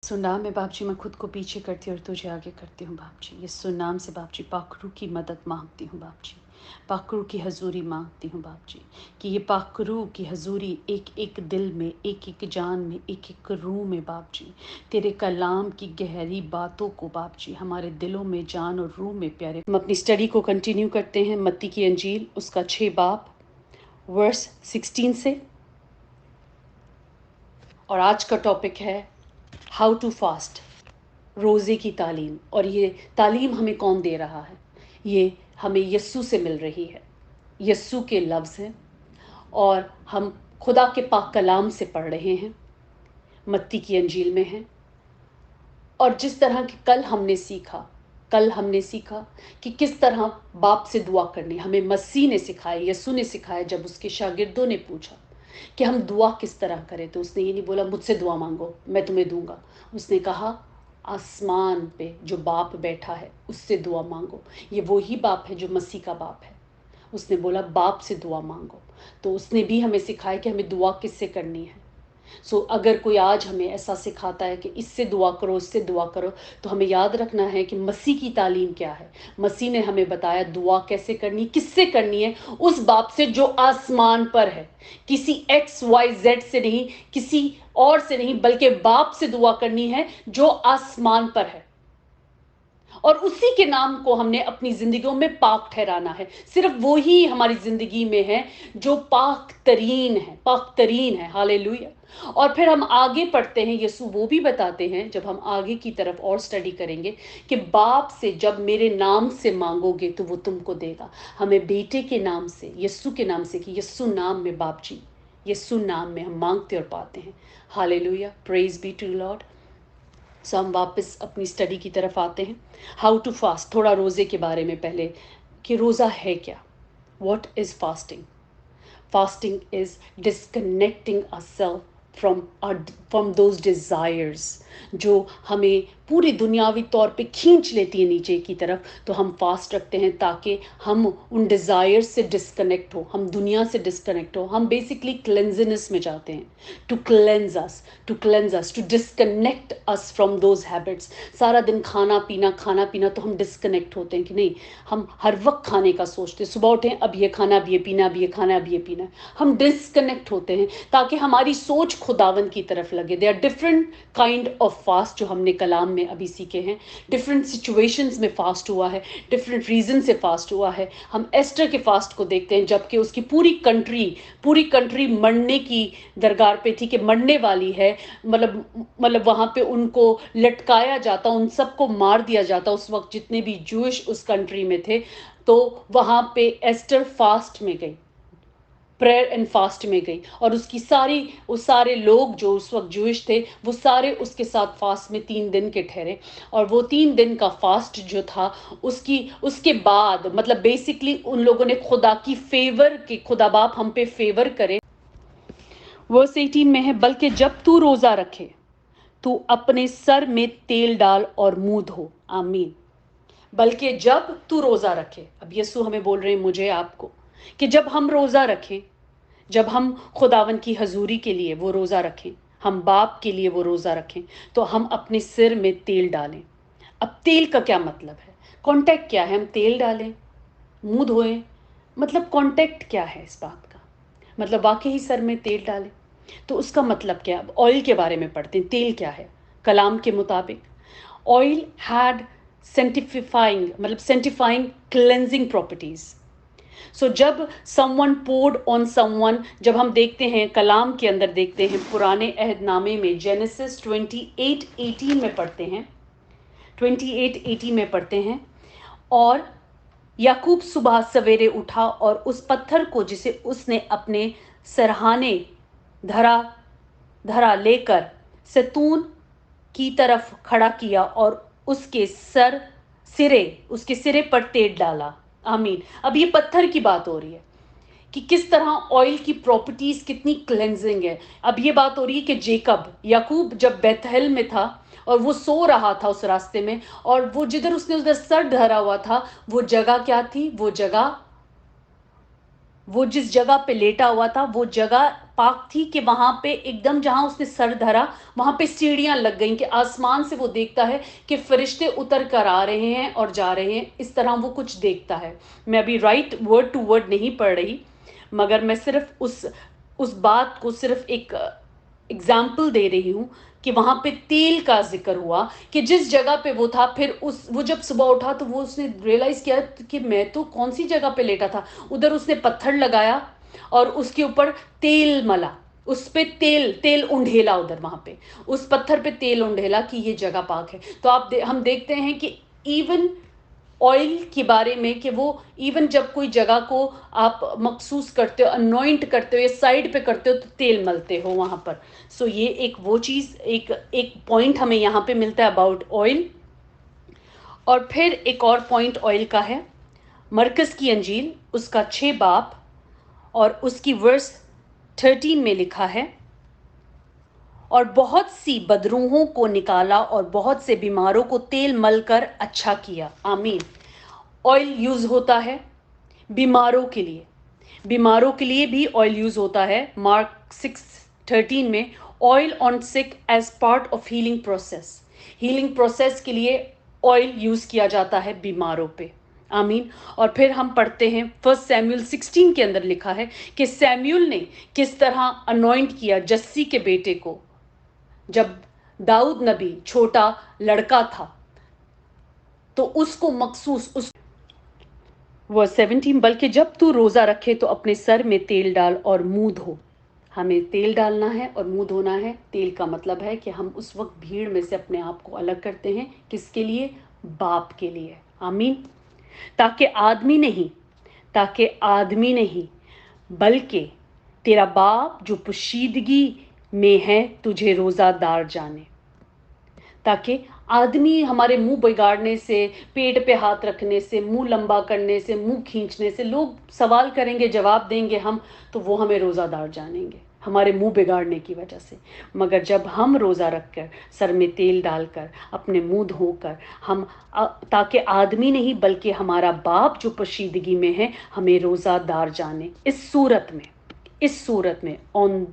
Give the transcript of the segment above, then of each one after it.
सुनाम में बाप जी मैं खुद को पीछे करती और तुझे आगे करती हूँ बाप जी। ये सुनाम से बाप जी पाखरू की मदद मांगती हूँ बाप जी, पाखरू की हजूरी मांगती हूँ बाप जी, कि ये पाखरू की हजूरी एक एक दिल में, एक एक जान में, एक एक रूह में बाप जी, तेरे कलाम की गहरी बातों को बाप जी हमारे दिलों में, जान और रूह में प्यारे। हम अपनी स्टडी को कंटिन्यू करते हैं मत्ती की अंजील उसका 6 बाब वर्स 16 से, और आज का टॉपिक है हाउ टू फास्ट, रोज़े की तालीम। और ये तालीम हमें कौन दे रहा है? ये हमें यस्सु से मिल रही है। यस्सु के लफ्ज़ हैं और हम खुदा के पाक कलाम से पढ़ रहे हैं, मत्ती की अंजील में हैं। और जिस तरह कि कल हमने सीखा कि किस तरह बाप से दुआ करनी हमें मसीह ने सिखाया, यस्सु ने सिखाया। जब उसके शागिर्दों ने पूछा कि हम दुआ किस तरह करें, तो उसने ये नहीं बोला मुझसे दुआ मांगो मैं तुम्हें दूंगा। उसने कहा आसमान पे जो बाप बैठा है उससे दुआ मांगो। ये वही बाप है जो मसीह का बाप है। उसने बोला बाप से दुआ मांगो। तो उसने भी हमें सिखाया कि हमें दुआ किससे करनी है। अगर कोई आज हमें ऐसा सिखाता है कि इससे दुआ करो, इससे दुआ करो, तो हमें याद रखना है कि मसीह की तालीम क्या है। मसीह ने हमें बताया दुआ कैसे करनी, किससे करनी है, उस बाप से जो आसमान पर है, किसी XYZ से नहीं, किसी और से नहीं, बल्कि बाप से दुआ करनी है जो आसमान पर है। और उसी के नाम को हमने अपनी जिंदगियों में पाक ठहराना है। सिर्फ वो ही हमारी जिंदगी में है जो पाक तरीन है। हालेलुया। और फिर हम आगे पढ़ते हैं, यीशु वो भी बताते हैं जब हम आगे की तरफ और स्टडी करेंगे कि बाप से जब मेरे नाम से मांगोगे तो वो तुमको देगा। हमें बेटे के नाम से, यीशु के नाम से, कि यीशु नाम में बाप जी, यीशु नाम में हम मांगते और पाते हैं। Hallelujah, praise be to Lord. हम वापस अपनी स्टडी की तरफ आते हैं। हाउ टू फास्ट, थोड़ा रोज़े के बारे में पहले, कि रोज़ा है क्या। What is fasting? Fasting is disconnecting ourself from those desires जो हमें पूरी दुनियावी तौर पे खींच लेती है नीचे की तरफ। तो हम फास्ट रखते हैं ताकि हम उन डिज़ायर्स से डिस्कनेक्ट हो, हम दुनिया से डिस्कनेक्ट हो। हम बेसिकली क्लेंजनेस में जाते हैं, to cleanse us, to disconnect us from those habits. सारा दिन खाना पीना तो हम डिस्कनेक्ट होते हैं कि नहीं, हम हर वक्त खाने का सोचते हैं। सुबह उठें अब ये खाना, अब ये पीना, अब ये खाना, अब ये पीना। हम डिस्कनेक्ट होते हैं ताकि हमारी सोच खुदावन की तरफ लगे। They are different kind of fast जो हमने कलाम में अभी सीखे हैं। डिफरेंट सिचुएशंस में फास्ट हुआ है, डिफरेंट रीजन से फास्ट हुआ है। हम एस्टर के फास्ट को देखते हैं जबकि उसकी पूरी कंट्री मरने की दरगार पे थी, कि मरने वाली है। मतलब वहां पे उनको लटकाया जाता, उन सबको मार दिया जाता उस वक्त जितने भी जूश उस कंट्री में थे। तो वहां पे एस्टर फास्ट में गई, प्रेयर एंड फास्ट में गई, और वो सारे लोग जो उस वक्त जूश थे वो सारे उसके साथ फास्ट में 3 दिन के ठहरे। और वो 3 दिन का फास्ट जो था उसके बाद मतलब बेसिकली उन लोगों ने खुदा की फेवर की, खुदा बाप हम पे फेवर करे। वर्स 18 में है, बल्कि जब तू रोजा रखे तू अपने सर में तेल डाल और मुंह धो। आमीन। बल्कि जब तू रोजा रखे, अब यीशु हमें बोल रहे हैं मुझे आपको, कि जब हम रोजा रखें, जब हम खुदावन की हजूरी के लिए वो रोज़ा रखें, हम बाप के लिए वो रोज़ा रखें, तो हम अपने सिर में तेल डालें। अब तेल का क्या मतलब है, कॉन्टेक्ट क्या है? हम तेल डालें, मुंह धोएं, मतलब कॉन्टेक्ट क्या है इस बात का? मतलब वाकई ही सर में तेल डालें, तो उसका मतलब क्या? अब ऑयल के बारे में पढ़ते हैं। तेल क्या है? कलाम के मुताबिक ऑयल हैड सेंटिफाइंग क्लेंजिंग प्रॉपर्टीज। जब समवन पोर्ड ऑन समवन, जब हम देखते हैं कलाम के अंदर, देखते हैं पुराने अहदनामे में जेनेसिस 28:18 में पढ़ते हैं, 28:18 में पढ़ते हैं, और याकूब सुबह सवेरे उठा और उस पत्थर को जिसे उसने अपने सरहाने धरा लेकर सैतून की तरफ खड़ा किया और उसके सिरे पर तेल डाला। आमीन। अब ये पत्थर की बात हो रही है कि किस तरह ऑयल की प्रॉपर्टीज कितनी क्लेंजिंग है। अब ये बात हो रही है कि याकूब जब बेथेल में था और वो सो रहा था उस रास्ते में, और वो जिधर उसने उधर सर धरा हुआ था, वो जगह क्या थी? वो जिस जगह पे लेटा हुआ था वो जगह पाक थी कि वहां पे एकदम जहां उसने सर धरा वहां पे सीढ़ियां लग गईं कि आसमान से वो देखता है कि फरिश्ते उतर कर आ रहे हैं और जा रहे हैं, इस तरह वो कुछ देखता है। मैं अभी राइट वर्ड टू वर्ड नहीं पढ़ रही, मगर मैं सिर्फ उस बात को सिर्फ एक एग्जाम्पल दे रही हूँ कि वहां पे तेल का जिक्र हुआ कि जिस जगह पे वो था, फिर वो जब सुबह उठा तो वो उसने रियलाइज किया कि मैं तो कौन सी जगह पे लेटा था। उधर उसने पत्थर लगाया और उसके ऊपर तेल मला, उस पे तेल तेल उंडेला, उधर वहां पे उस पत्थर पे तेल उंडेला कि ये जगह पाक है। तो हम देखते हैं कि इवन ऑयल के बारे में कि वो इवन जब कोई जगह को आप मखसूस करते हो, अनॉइंट करते हो या साइड पे करते हो तो तेल मलते हो वहाँ पर। सो ये एक वो चीज़, एक एक पॉइंट हमें यहाँ पे मिलता है अबाउट ऑयल। और फिर एक और पॉइंट ऑयल का है, मरकस की अंजील उसका 6 बाब और उसकी वर्स 13 में लिखा है, और बहुत सी बदरूहों को निकाला और बहुत से बीमारों को तेल मलकर अच्छा किया। आमीन। ऑयल यूज होता है बीमारों के लिए, बीमारों के लिए भी ऑयल यूज होता है। मार्क 6:13 में, oil on sick as part of healing process, healing process के लिए ऑयल यूज किया जाता है बीमारों पे। आमीन। और फिर हम पढ़ते हैं 1 सैमुअल 16 के अंदर लिखा है कि सैमुअल ने किस तरह अनॉइंट किया जस्सी के बेटे को। जब दाऊद नबी छोटा लड़का था तो उसको मखसूस उस वह 17, बल्कि जब तू रोजा रखे तो अपने सर में तेल डाल और मुंह धो। हमें तेल डालना है और मुंह धोना है। तेल का मतलब है कि हम उस वक्त भीड़ में से अपने आप को अलग करते हैं। किसके लिए? बाप के लिए। आमीन। ताकि आदमी नहीं बल्कि तेरा बाप जो पोशीदगी में है तुझे रोजादार जाने। ताकि आदमी हमारे मुंह बिगाड़ने से, पेट पे हाथ रखने से, मुंह लंबा करने से, मुंह खींचने से, लोग सवाल करेंगे, जवाब देंगे हम, तो वो हमें रोज़ादार जानेंगे हमारे मुंह बिगाड़ने की वजह से। मगर जब हम रोज़ा रखकर, सर में तेल डालकर, अपने मुंह धोकर, हम ताकि आदमी नहीं बल्कि हमारा बाप जो पोशीदगी में है हमें रोज़ादार जाने। इस सूरत में ऑन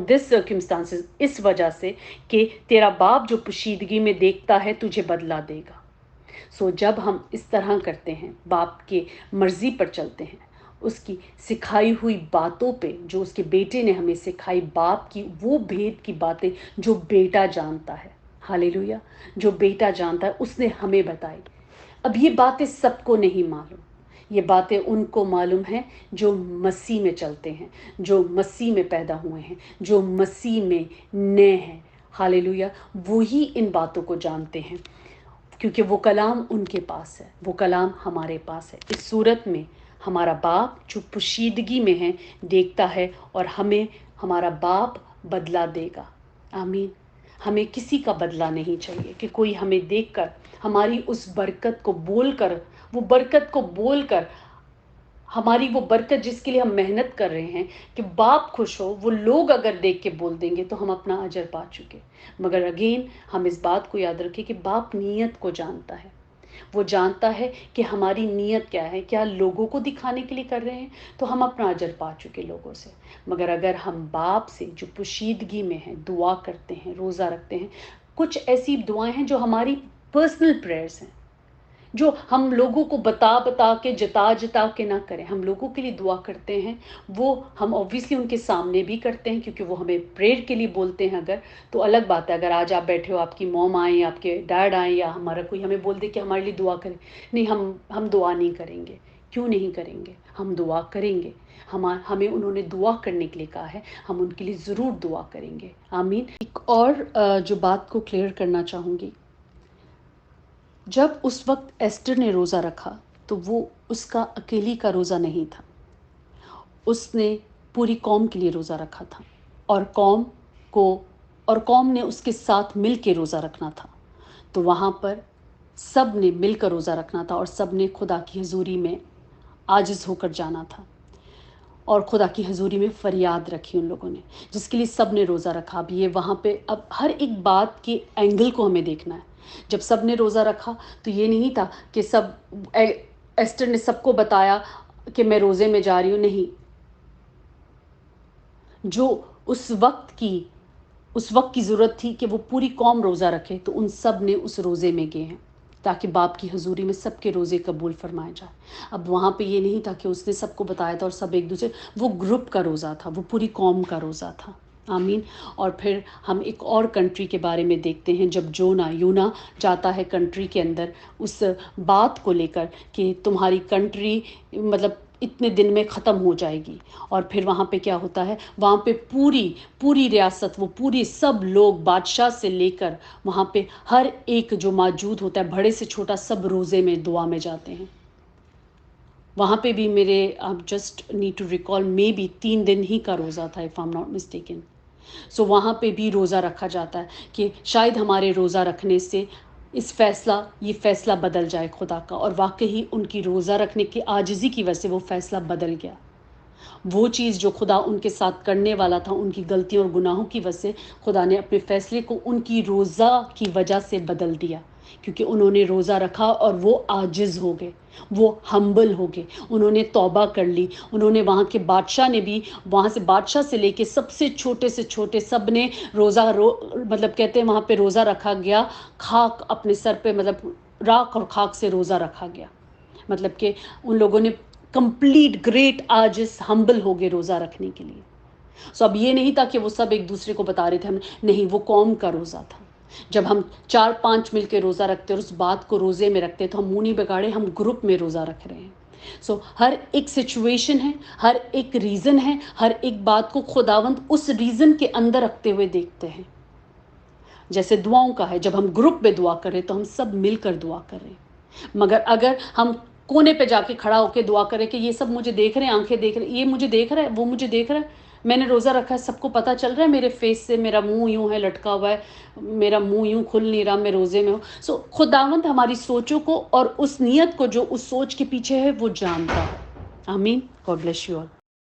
दिस सर्कमस्टांसेस, इस वजह से कि तेरा बाप जो पोशीदगी में देखता है तुझे बदला देगा। सो जब हम इस तरह करते हैं, बाप के मर्जी पर चलते हैं, उसकी सिखाई हुई बातों पे, जो उसके बेटे ने हमें सिखाई, बाप की वो भेद की बातें जो बेटा जानता है, हालेलुया, जो बेटा जानता है उसने हमें बताई। अब ये बातें सबको नहीं मालूम, ये बातें उनको मालूम हैं जो मसीह में चलते हैं, जो मसीह में पैदा हुए हैं, जो मसीह में नए हैं। हालेलुया। वो ही इन बातों को जानते हैं क्योंकि वो कलाम उनके पास है, वो कलाम हमारे पास है। इस सूरत में हमारा बाप जो पोशीदगी में है देखता है और हमें हमारा बाप बदला देगा। आमीन। हमें किसी का बदला नहीं चाहिए कि कोई हमें देखकर हमारी उस बरकत को बोलकर, वो बरकत को बोलकर, हमारी वो बरकत जिसके लिए हम मेहनत कर रहे हैं कि बाप खुश हो, वो लोग अगर देख के बोल देंगे तो हम अपना अजर पा चुके। मगर अगेन हम इस बात को याद रखें कि बाप नीयत को जानता है। वो जानता है कि हमारी नीयत क्या है, क्या लोगों को दिखाने के लिए कर रहे हैं, तो हम अपना अजर पा चुके लोगों से। मगर अगर हम बाप से जो पोशीदगी में है दुआ करते हैं, रोज़ा रखते हैं, कुछ ऐसी दुआएं हैं जो हमारी पर्सनल प्रेयर्स हैं, जो हम लोगों को बता के, जता के ना करें, हम लोगों के लिए दुआ करते हैं, वो हम ऑब्वियसली उनके सामने भी करते हैं क्योंकि वो हमें प्रेयर के लिए बोलते हैं। अगर तो अलग बात है, अगर आज आप बैठे हो, आपकी मॉम आए, आपके डैड आए, या हमारा कोई हमें बोल दे कि हमारे लिए दुआ करें, नहीं, हम दुआ नहीं करेंगे। क्यों नहीं करेंगे? हम दुआ करेंगे। हमें उन्होंने दुआ करने के लिए कहा है, हम उनके लिए ज़रूर दुआ करेंगे। आमीन। एक और जो बात को क्लियर करना चाहूँगी, जब उस वक्त एस्टर ने रोज़ा रखा तो वो उसका अकेली का रोज़ा नहीं था, उसने पूरी कौम के लिए रोज़ा रखा था और कौम ने उसके साथ मिल के रोज़ा रखना था। तो वहाँ पर सब ने मिलकर रोज़ा रखना था और सब ने खुदा की हजूरी में आजिज़ होकर जाना था और खुदा की हजूरी में फरियाद रखी उन लोगों ने, जिसके लिए सब ने रोज़ा रखा। अब ये वहाँ पे अब हर एक बात के एंगल को हमें देखना है। जब सब ने रोज़ा रखा तो ये नहीं था कि एस्टर ने सबको बताया कि मैं रोज़े में जा रही हूँ, नहीं। جو اس وقت کی ضرورت تھی کہ وہ پوری قوم روزہ رکھے، تو ان سب نے اس روزے میں گئے ہیں تاکہ باپ کی حضوری میں سب کے روزے قبول فرمائے جائے۔ اب وہاں پہ یہ نہیں تھا کہ اس نے سب کو بتایا تھا اور سب ایک دوسرے، وہ گروپ کا روزہ تھا، وہ پوری قوم کا روزہ تھا۔ آمین۔ اور پھر ہم ایک اور کنٹری کے بارے میں دیکھتے ہیں، جب یونا جاتا ہے کنٹری کے اندر اس بات کو لے کر کہ تمہاری کنٹری مطلب اتنے دن میں ختم ہو جائے گی، اور پھر وہاں پہ کیا ہوتا ہے، وہاں پہ پوری ریاست، وہ پوری سب لوگ بادشاہ سے لے کر وہاں پہ ہر ایک جو موجود ہوتا ہے، بڑے سے چھوٹا، سب روزے میں دعا میں جاتے ہیں۔ وہاں پہ بھی میرے just need to recall may be 3 دن ہی کا روزہ تھا، if I am not mistaken. So وہاں پہ بھی روزہ رکھا جاتا ہے کہ شاید ہمارے روزہ رکھنے سے یہ فیصلہ بدل جائے خدا کا، اور واقعی ان کی روزہ رکھنے کی عاجزی کی وجہ سے وہ فیصلہ بدل گیا۔ وہ چیز جو خدا ان کے ساتھ کرنے والا تھا، ان کی غلطیوں اور گناہوں کی وجہ سے خدا نے اپنے فیصلے کو ان کی روزہ کی وجہ سے بدل دیا، کیونکہ انہوں نے روزہ رکھا اور وہ عاجز ہو گئے، وہ ہمبل ہو گئے، انہوں نے توبہ کر لی۔ انہوں نے وہاں کے بادشاہ نے بھی، وہاں سے بادشاہ سے لے کے سب سے چھوٹے سب نے مطلب کہتے ہیں وہاں پہ روزہ رکھا گیا، خاک اپنے سر پہ، مطلب راکھ اور خاک سے روزہ رکھا گیا، مطلب کہ ان لوگوں نے کمپلیٹ گریٹ عاجز ہمبل ہو گئے روزہ رکھنے کے لیے۔ سو اب یہ نہیں تھا کہ وہ سب ایک دوسرے کو بتا رہے تھے، نہیں، وہ قوم کا روزہ تھا۔ جب ہم 4-5 مل کے روزہ رکھتے اور اس بات کو روزے میں رکھتے، تو ہم منہ نہیں بگاڑے، ہم گروپ میں روزہ رکھ رہے ہیں۔ سو ہر ایک سچویشن ہے، ہر ایک ریزن ہے، ہر ایک بات کو خداوند اس ریزن کے اندر رکھتے ہوئے دیکھتے ہیں۔ جیسے دعاؤں کا ہے، جب ہم گروپ میں دعا کر رہے تو ہم سب مل کر دعا کر رہے ہیں، مگر اگر ہم کونے پہ جا کے کھڑا ہو کے دعا کریں کہ یہ سب مجھے دیکھ رہے ہیں، آنکھیں دیکھ رہے ہیں، یہ مجھے دیکھ رہا ہے، وہ مجھے دیکھ رہا ہے، میں نے روزہ رکھا ہے، سب کو پتہ چل رہا ہے میرے فیس سے، میرا منہ یوں ہے لٹکا ہوا ہے، میرا منہ یوں کھل نہیں رہا، میں روزے میں ہوں۔ سو خداوند ہماری سوچوں کو اور اس نیت کو جو اس سوچ کے پیچھے ہے وہ جانتا ہے۔ آمین۔ God bless you all.